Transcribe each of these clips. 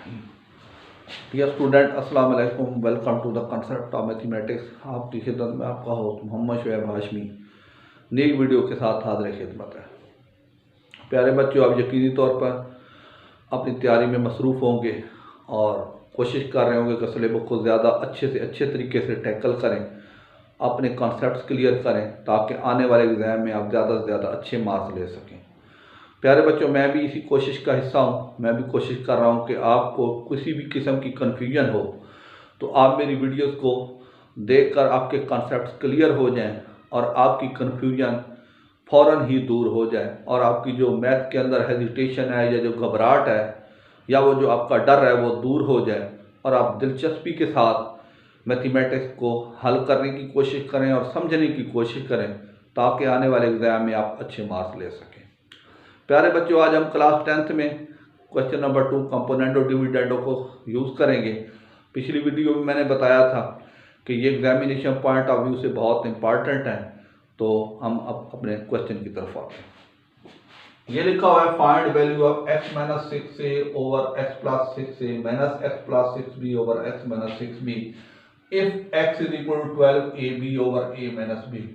बिस्मिल्लाहिर्रहमानिर्रहीम। Dear student, अस्सलाम वालेकुम। Welcome to the concept of mathematics. आपकी खिदमत में आपका होस्ट मोहम्मद शुएब हाशमी नई वीडियो के साथ हाजिर खिदमत है। प्यारे बच्चों, आप यकीनी तौर पर अपनी तैयारी में मसरूफ़ होंगे और कोशिश कर रहे होंगे कि सिलेबस को ज़्यादा अच्छे से अच्छे तरीके से टैकल करें, अपने कॉन्सेप्ट्स क्लियर करें ताकि आने वाले एग्ज़ाम में आप ज़्यादा से ज़्यादा अच्छे मार्क्स ले सकें। प्यारे बच्चों, मैं भी इसी कोशिश का हिस्सा हूँ। मैं भी कोशिश कर रहा हूँ कि आपको किसी भी किस्म की कन्फ्यूजन हो तो आप मेरी वीडियोस को देखकर आपके कॉन्सेप्ट्स क्लियर हो जाएं और आपकी कन्फ्यूजन फ़ौरन ही दूर हो जाए और आपकी जो मैथ के अंदर हेजिटेशन है या जो घबराहट है या वो जो आपका डर है वो दूर हो जाए और आप दिलचस्पी के साथ मैथमेटिक्स को हल करने की कोशिश करें और समझने की कोशिश करें ताकि आने वाले एग्ज़ाम में आप अच्छे मार्क्स ले सकें। प्यारे बच्चों, आज हम क्लास 10th में क्वेश्चन नंबर 2 कंपोनेंट और डिविडेंडों को यूज़ करेंगे। पिछली वीडियो में मैंने बताया था कि ये एग्जामिनेशन पॉइंट ऑफ व्यू से बहुत इंपॉर्टेंट है। तो हम अब अपने क्वेश्चन की तरफ आते हैं। ये लिखा हुआ है, find value of x minus 6a over x plus 6a minus x plus 6b over x minus 6b if x is equal to 12ab over a minus b।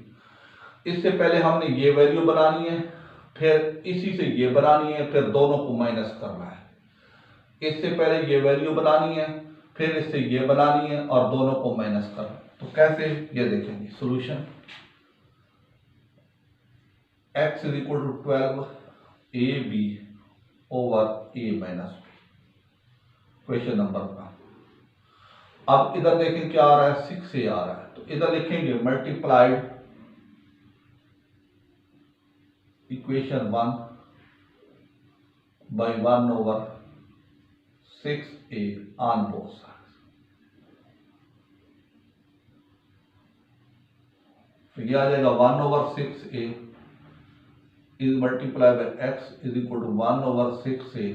इससे पहले हमने ये वैल्यू बनानी है, फिर इसी से ये बनानी है, फिर दोनों को माइनस करना है। इससे पहले ये वैल्यू बनानी है, फिर इससे ये बनानी है और दोनों को माइनस करना है। तो कैसे, ये देखेंगे। Solution x is equal to 12ab over a minus b, question number का। अब इधर देखें क्या आ रहा है, 6a आ रहा है, तो इधर लिखेंगे multiplied equation 1 by 1 over 6a on both sides। तो ये आ जाएगा 1 over 6a is multiplied by x is equal to 1 over 6a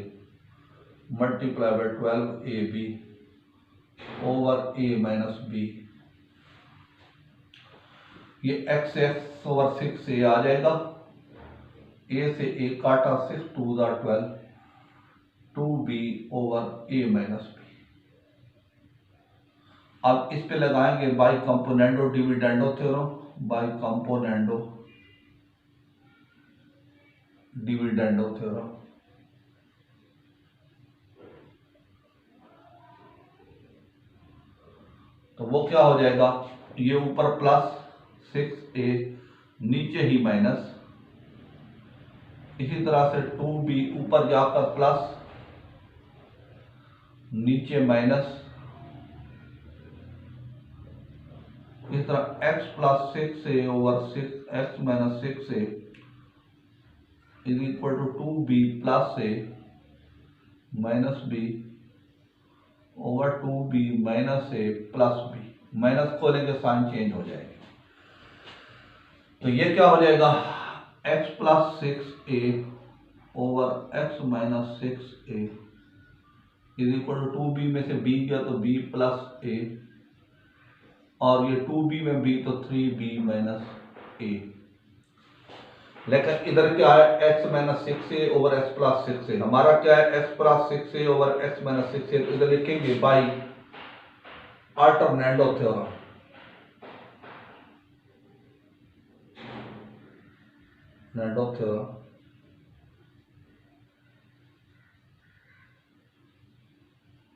multiplied by 12ab over a minus b। ये x over 6a आ जाएगा, a से a काटा, 6 2 12, 2b over a minus b। अब इस पे लगाएंगे by componendo dividendo theorem, by componendo dividendo theorem. तो वो क्या हो जाएगा, ये ऊपर प्लस 6a नीचे ही माइनस, इसी तरह से 2b ऊपर जाकर प्लस नीचे माइनस, इस तरह x plus 6a over 6x minus 6a is equal to 2b plus a minus b over 2b minus a plus b। Minus खोलेंगे साइन चेंज हो जाएगी। तो ये क्या हो जाएगा, x plus 6a over x minus 6a is equal to 2b में से b गया तो b प्लस a और ये 2b में b तो 3b माइनस a। लेकिन इधर क्या है, x minus 6a over x plus 6a। हमारा क्या है, x plus 6a over x minus 6a। तो इधर लिखेंगे बाई अल्टरनेटो थ्योरम। नेटो थ्योरम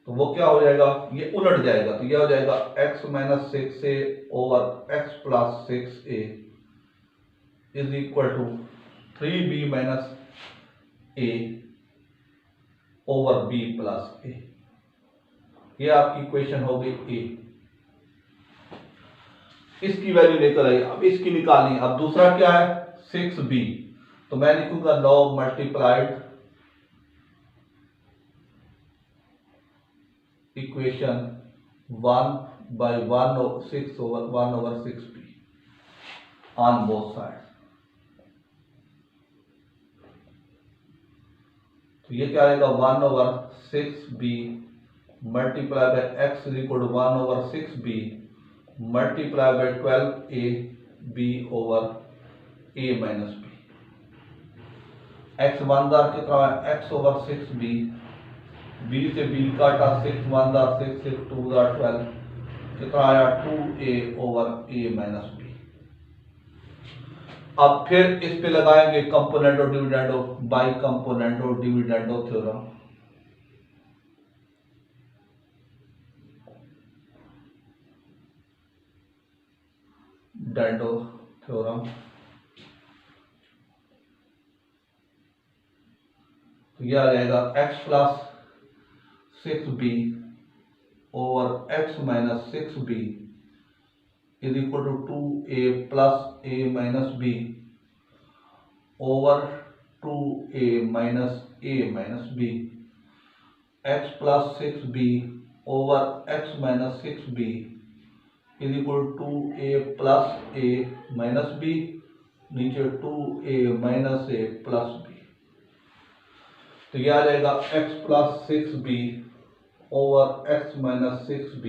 तो वो क्या हो जाएगा, ये उलट जाएगा। तो ये हो जाएगा x minus 6a over x plus 6a is equal to 3b minus a over b plus a। ये आपकी इक्वेशन हो गई a। इसकी वैल्यू लेकर आई, अब इसकी निकालनी। अब दूसरा क्या है, 6b। तो मैं लिखूंगा 9 multiplied equation 1 by 6 over 1 over 6b on both sides। तो ये क्या आएगा, 1 over 6b multiply by x is equal to 1 over 6b multiply by 12ab over a minus b। x 1 कितना है, x ओवर 6b बी से बी काटा 6 1 दा 6 6 2 दा 12 कितना आया 2a over a minus B. अब फिर इस पे लगाएंगे कंपोनेंट और डिविडेंडो बाई कंपोनेंट और डिविडेंडो थ्योरम। डेंडो थ्योरम तो यह आ जाएगा x plus 6b over x minus 6b is equal to 2a plus a minus b over 2a minus b। x plus 6b over x minus 6b is equal to a plus a minus b, नीचे 2a minus a plus b। तो यह आ जाएगा x plus 6b over x minus 6b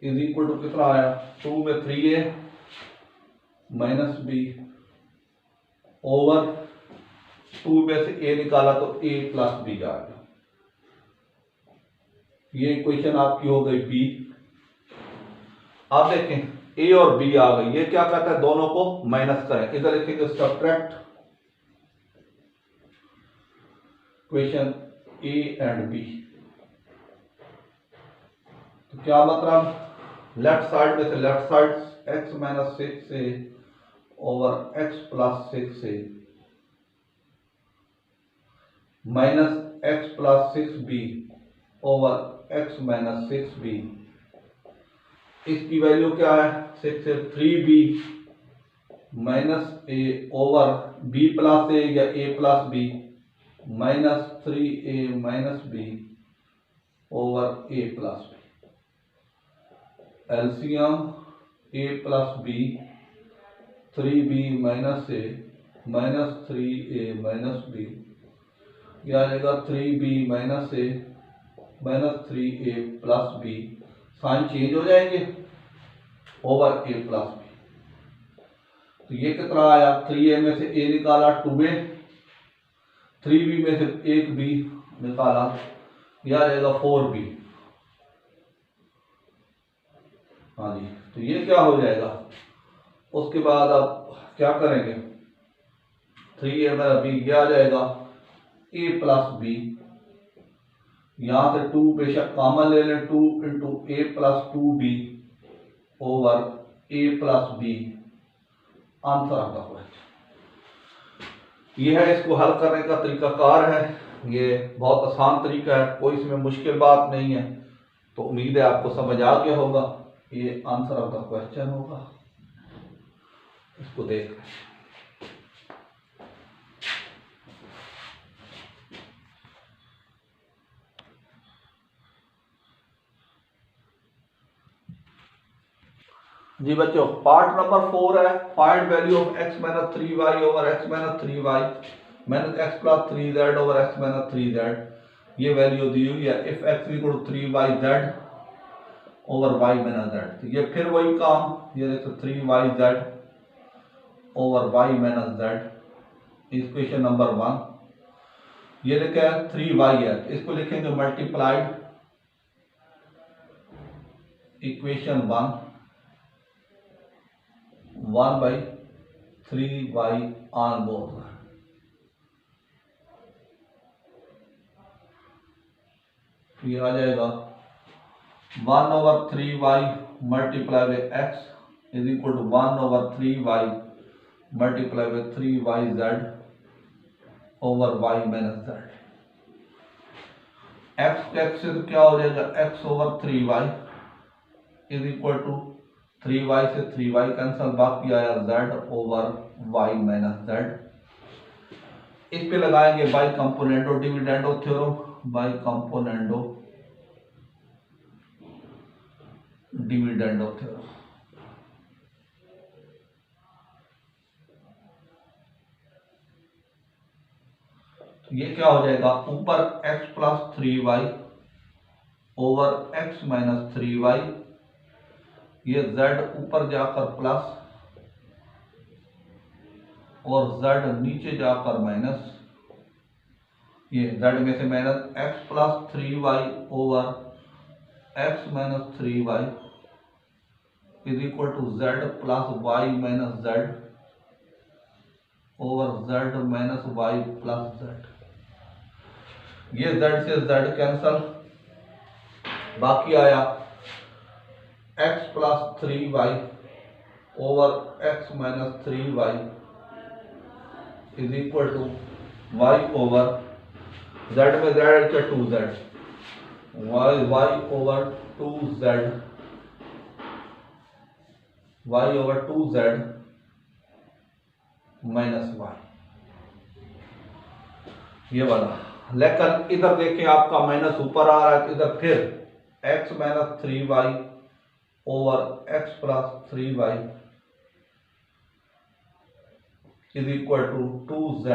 is equal to कितना आया 2 में 3a minus b over 2 में से a निकाला तो a प्लस b आ गया। ये इक्वेशन आपकी हो गई b। आप देखें a और b आ गई, ये क्या कहता है दोनों को माइनस करें, इधर लिखेंगे subtract equation a and b। तो क्या मतलब लेफ्ट साइड में से लेफ्ट साइड x माइनस 6 से ओवर x प्लस 6 से minus x plus 6b over x minus 6b, इसकी वैल्यू क्या है 6 से 3b minus a over b plus a या a plus b minus 3a minus b over a plus b। LCM a plus b 3b minus a minus 3a minus b, यह आ जाएगा 3b minus a minus 3a plus b, sign change हो जाएंगे over a plus b। तो ये कितना आया 3a में से a निकाला 2a, 3b में से एक b निकाला, यह आ जाएगा 4b। हाँ जी, तो ये क्या हो जाएगा, उसके बाद आप क्या करेंगे 3a में b यह आ जाएगा a प्लस b, यहां से 2 बेशक कॉमन ले लें 2 into a plus 2b over a plus b answer आता हुआ है। यह है इसको हल करने का तरीकाकार है, ये बहुत आसान तरीका है, कोई इसमें मुश्किल बात नहीं है। तो उम्मीद है आपको समझ आ गया होगा, ये आंसर ऑफ द क्वेश्चन होगा। इसको देख जी बच्चों, पार्ट नंबर 4 है find value of x minus 3y over x minus 3y minus x plus 3z over x minus 3z। ये वैल्यू दी हुई है if x equal to 3yz over y minus z। तो ये फिर वही काम, ये देखो 3yz over y minus z, equation number 1। ये देखे 3y है, इसको लिखेंगे multiplied equation 1 by 3y on both. ये आ जाएगा 1 over 3y multiply by x is equal to 1 over 3y multiply by 3yz over y minus z। x से क्या हो जाएगा x over 3y is equal to 3y से 3y cancel, बाकी आया z over y minus z। इस पे लगाएंगे by componendo dividendo theorem, by componendo dividendo theorem. तो ये क्या हो जाएगा ऊपर x plus 3y over x minus 3y, ये z ऊपर जाकर प्लस और z नीचे जाकर माइनस, ये z में से minus x plus 3y over x minus 3y is equal to z plus y minus z over z minus y plus z। ये z से z कैंसल, बाकी आया x plus 3y over x minus 3y is equal to y over z में z के 2z y over 2z y over 2z minus y, ये वाला। लेकिन इधर देखें आपका माइनस ऊपर आ रहा है, इधर फिर x minus 3y over x plus 3y is equal to 2z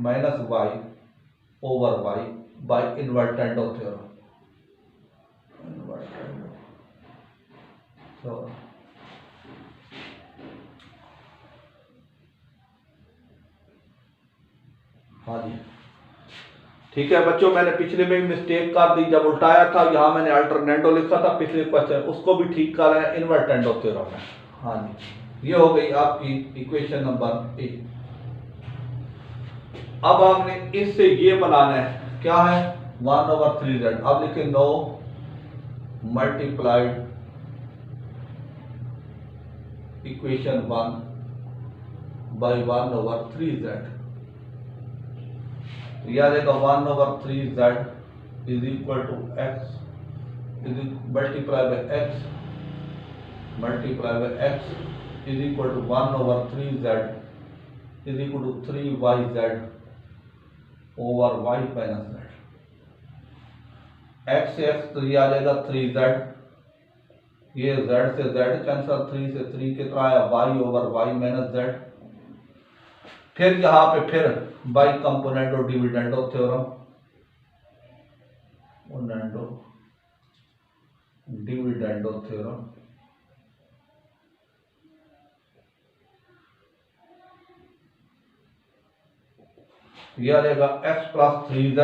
minus y over y by invertendo theorem. हाँ जी ठीक है बच्चों, मैंने पिछले में मिस्टेक कर दी, जब उल्टाया था यहाँ मैंने अल्टरनेटो लिखा था पिछले क्वेश्चन, उसको भी ठीक कर रहे हैं इन्वर्टेंडो थ्योरम में। हाँ जी, ये हो गई आपकी इक्वेशन नंबर 1। अब हमने इससे ये बनाना है, क्या है 1/3z। अब लिखे no multiplied equation 1 by 1/3z। याद है 1/3z is equal to x multiply by x is equal to 1/3z is equal to 3yz over y minus z। x से x तो ये आ जाएगा 3z, ये z से z कैंसल, 3 से 3 कितना आया y over y minus z। फिर यहाँ पे फिर by componendo dividendo theorem, dividendo theorem. यह आ जाएगा x प्लस 3z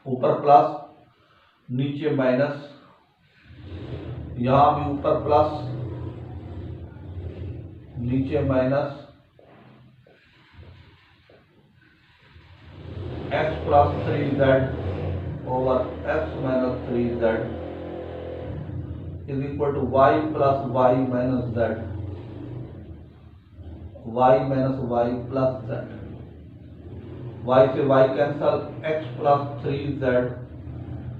ऊपर प्लस नीचे माइनस, यहां भी ऊपर प्लस नीचे minus, x plus 3z over x minus 3z is equal to y plus y minus z, y minus y plus z। y से y cancel, x plus 3z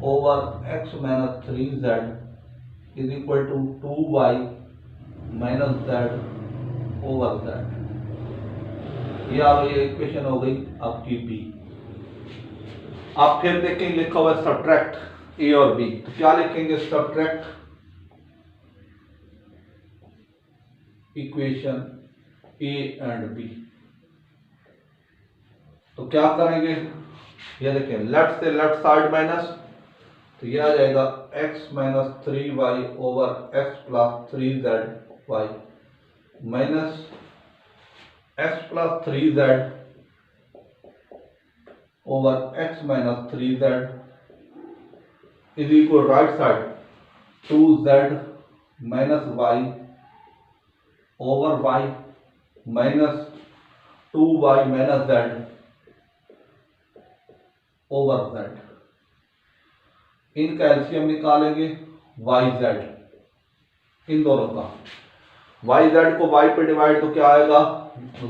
over x minus 3z is equal to 2y minus z over z। ये आ गई equation हो गई आपकी B. आप फिर देखेंगे लिखा हुआ है सब्ट्रैक्ट ए और बी, तो क्या लिखेंगे subtract equation A and B. तो क्या करेंगे, ये देखें लेफ्ट से लेफ्ट साइड माइनस, तो यह आ जाएगा x minus 3y over x plus 3z minus x plus 3z over x minus 3z is equal right side 2z minus y over y minus 2y minus z over z। इनका LCM निकालेंगे yz, इन दोनों का yz को y पे divide तो क्या आएगा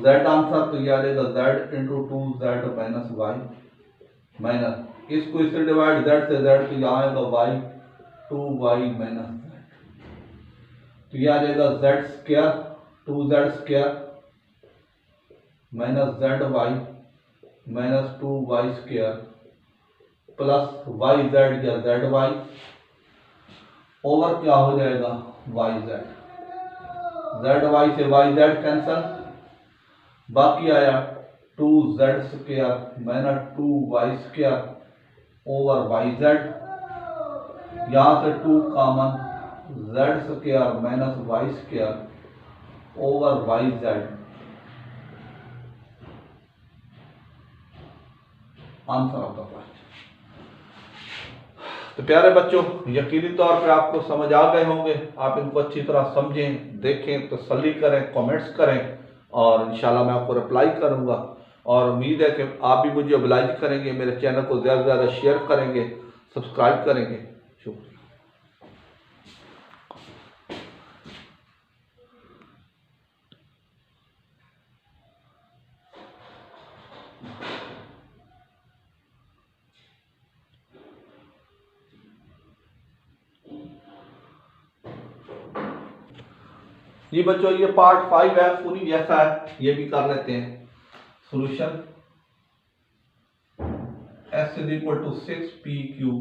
z answer, तो यह आ जाएगा z into 2z minus y minus इसको इससे डिवाइड z से z, तो यहाँ आएगा y 2y माइनस z, तो यह आ जाएगा z square 2z square minus zy minus 2y square plus yz या zy ओवर क्या हो जाएगा yz, zy से yz कैंसल, बाकी आया 2z square minus 2y square over yz, यहाँ से 2 common z square minus y square over yz answer of the question. तो प्यारे बच्चों, यकीनी तौर पे आपको समझ आ गए होंगे। आप इनको अच्छी तरह समझें, देखें, तसल्ली करें, कमेंट्स करें और इंशाल्लाह मैं आपको रिप्लाई करूंगा। और उम्मीद है कि आप भी मुझे ओबलाइज करेंगे, मेरे चैनल को ज़्यादा से ज़्यादा शेयर करेंगे, सब्सक्राइब करेंगे। शुक्रिया। जी बच्चों, ये पार्ट 5 है, पूरी जैसा है, ये भी कर लेते हैं। Solution S is equal to 6PQ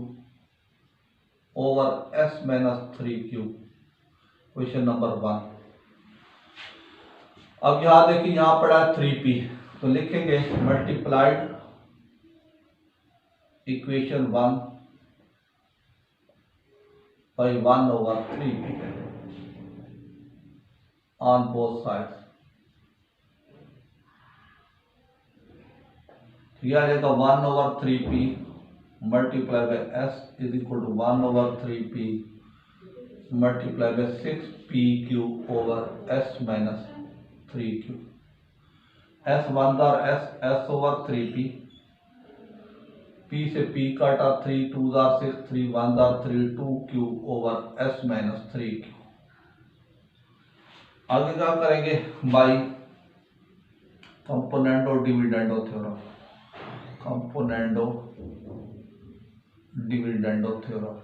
over S minus 3Q, question number 1। अब यहां देखिए, यहां पड़ा है 3P, तो लिखेंगे multiplied equation 1 by 1 over 3P on both sides। यह आ जाएगा 1 over 3P multiply by S is equal to 1 over 3P multiply by 6PQ over S minus 3Q। S 1 दार S ओवर 3P, P से P काटा, 3 2 दार 6, 3 1 दार 3, 2Q over S minus 3Q। आगे क्या करेंगे, by componendo dividendo theorem, componendo dividendo theorem.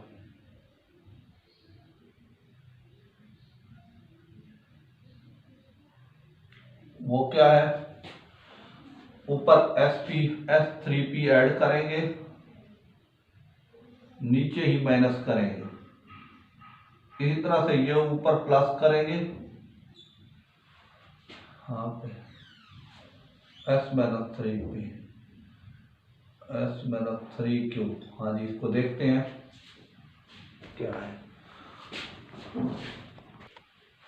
वो क्या है, ऊपर S3P ऐड करेंगे, नीचे ही माइनस करेंगे। इसी तरह से ये ऊपर प्लस करेंगे, हाँ पे S minus 3P S minus 3Q। हाँ जी, इसको देखते हैं क्या है।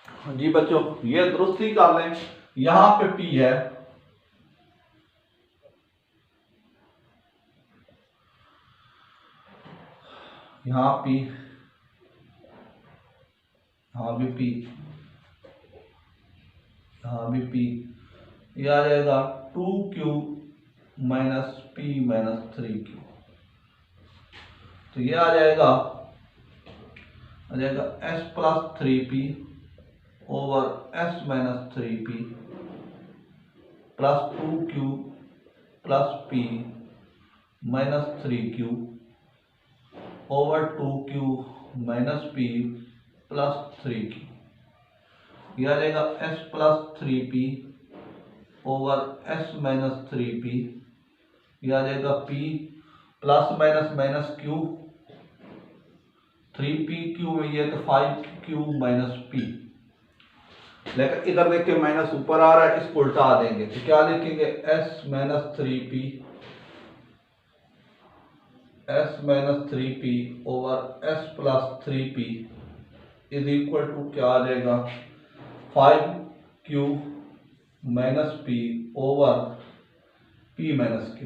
हाँ जी बच्चों, ये दुरुस्ती कर लें, यहां पे P है, यहां P, यहां भी P, यहां भी P। यह आ जाएगा 2Q minus P minus 3Q। तो ये आ जाएगा S plus 3P over S minus 3P plus 2Q plus P minus 3Q over 2Q minus P plus 3Q। यह आ जाएगा S plus 3P over S minus 3P। यह आ जाएगा P plus minus minus Q, 3PQ में ये तो 5Q minus P। लेकिन इधर देखिए माइनस ऊपर आ रहा है, इसको उल्टा देंगे तो क्या लिखेंगे, S minus 3P S minus 3P over S plus 3P is equal to क्या आ जाएगा, 5Q minus P over P minus Q।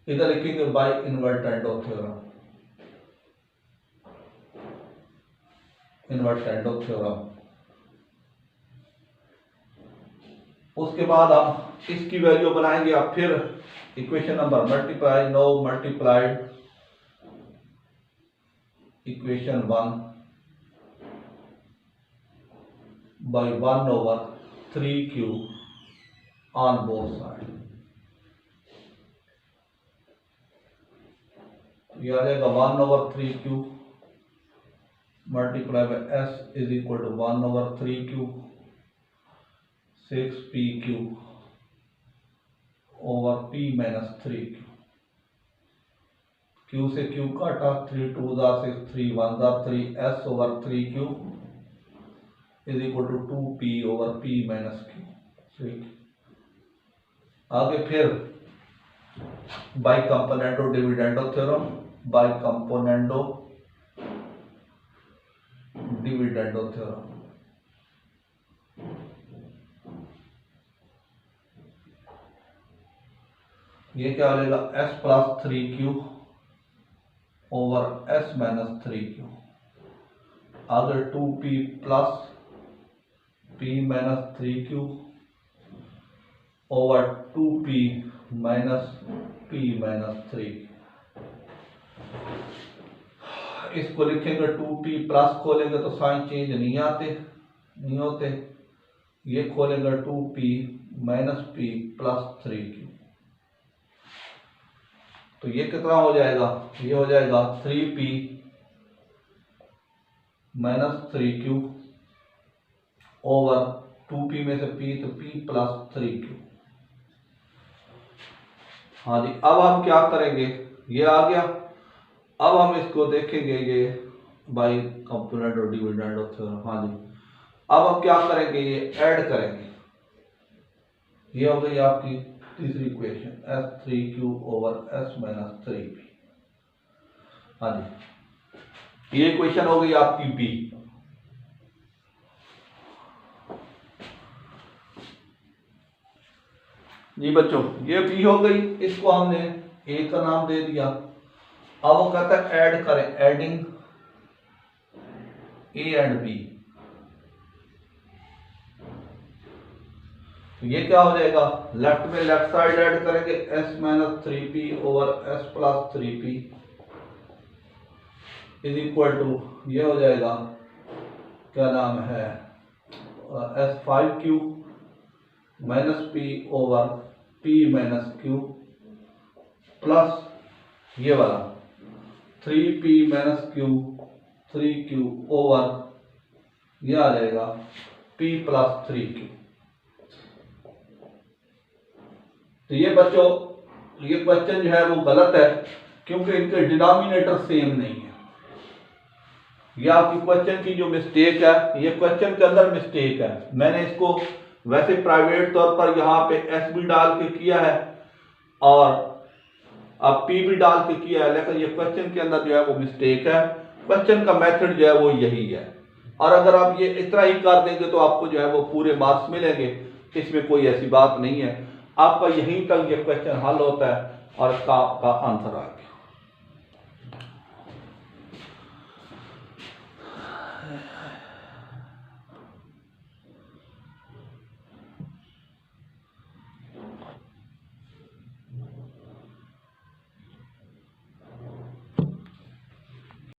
इधर लिखेंगे by invertendo theorem, invertendo theorem. उसके बाद हम इसकी वैल्यू बनाएंगे। अब फिर equation number multiplied equation 1 by 1 over 3Q on both side. ये आ जाएगा 1 over 3Q multiply by S is equal to 1 over 3Q 6PQ over P minus 3Q। Q से Q काटा, 3 2 दार 6, 3 1 दार 3, S over 3Q is equal to 2P over P minus Q। ठीक, आगे फिर by componendo dividendo theorem, by componendo dividendo theorem. ये क्या हो जाएगा s plus 3q over s minus 3q। अगर 2p plus p minus 3q over 2p minus p minus 3q। इसको लिखेंगे 2p प्लस खोलेंगे तो साइन चेंज नहीं होते। ये खोलेंगे 2p minus p plus 3q। तो ये कितना हो जाएगा, ये हो जाएगा 3p minus 3q over 2p में से p तो p प्लस 3q। हाँ जी, अब हम क्या करेंगे, ये आ गया। अब हम इसको देखेंगे ये बाई कंपोनेंट और डिविडेंड ऑफ थ्योरम। हाँ जी, अब हम क्या करेंगे, ये ऐड करेंगे। ये हो गई आपकी तीसरी equation s3q over s minus 3p। हाँ जी, ये इक्वेशन हो गई आपकी b। जी बच्चों, ये b हो गई, इसको हमने a का नाम दे दिया। अब वो कहता है ऐड करें, एडिंग a एंड b। तो ये क्या हो जाएगा, लेफ्ट में लेफ्ट साइड ऐड करेंगे s minus 3p over s plus 3p is equal to, ये हो जाएगा क्या नाम है s5q minus p over p minus q plus ये वाला 3p minus q 3q over ये आ जाएगा p प्लस 3q। तो ये बच्चों, ये क्वेश्चन जो है वो गलत है क्योंकि इनके डिनोमिनेटर सेम नहीं है। ये आपकी क्वेश्चन की जो मिस्टेक है, ये क्वेश्चन के अंदर मिस्टेक है। मैंने इसको वैसे प्राइवेट तौर पर यहाँ पे s भी डाल के किया है और अब p भी डाल के किया है, लेकिन ये क्वेश्चन के अंदर जो है वो मिस्टेक है। क्वेश्चन का मेथड जो है वो यही है, और अगर आप ये इतना ही कर देंगे तो आपको जो है वो पूरे मार्क्स मिलेंगे। इसमें कोई ऐसी बात नहीं है, आपका यहीं तक ये क्वेश्चन हल होता है और इसका आंसर आता है।